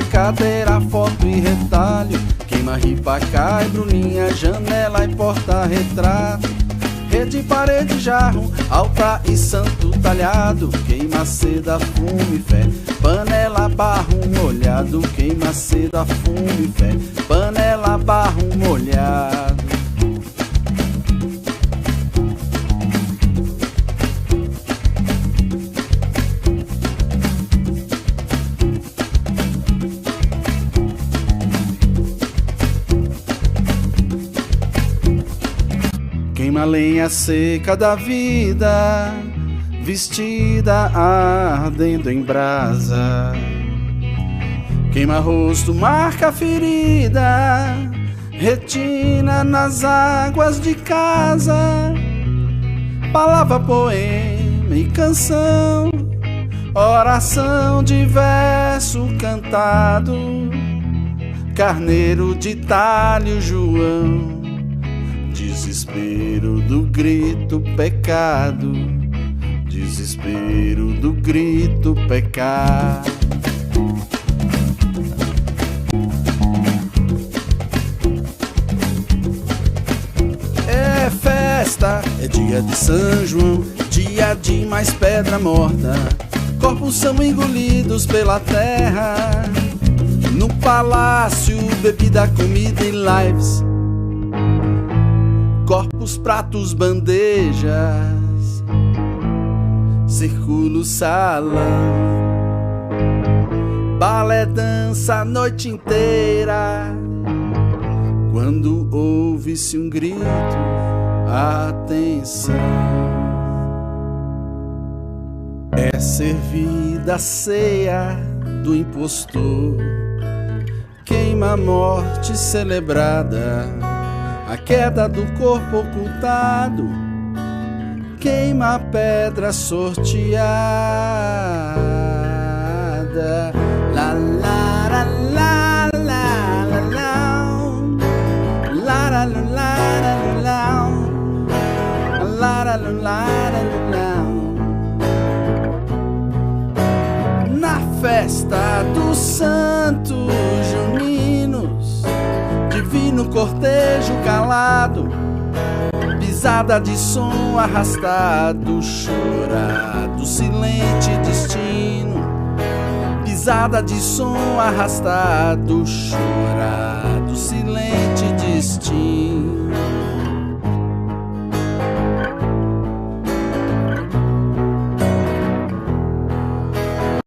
cadeira, foto e retalho. Queima ripa, cai, bruninha, janela e porta-retrato. Rede, parede, jarro, altar e santo talhado. Queima seda, fumo e fé, panela, barro molhado. Queima seda, fumo e fé, panela, barro molhado. Queima lenha seca da vida, vestida ardendo em brasa. Queima rosto, marca ferida, retina nas águas de casa. Palavra, poema e canção, oração de verso cantado. Carneiro de talho, João, desespero do grito, pecado. Desespero do grito, pecado. É festa, é dia de São João, dia de mais pedra morta. Corpos são engolidos pela terra. No palácio, bebida, comida e lives. Corpos, pratos, bandejas, círculo, salão, balé, dança a noite inteira. Quando ouve-se um grito, atenção. É servida a ceia do impostor, queima a morte celebrada, a queda do corpo ocultado, queima a pedra sorteada. La la la la la la la la la la la la. Na festa dos santos juninos, divino cortejo calado, pisada de som arrastado, chorado, silente destino. Pisada de som arrastado, chorado, silente destino.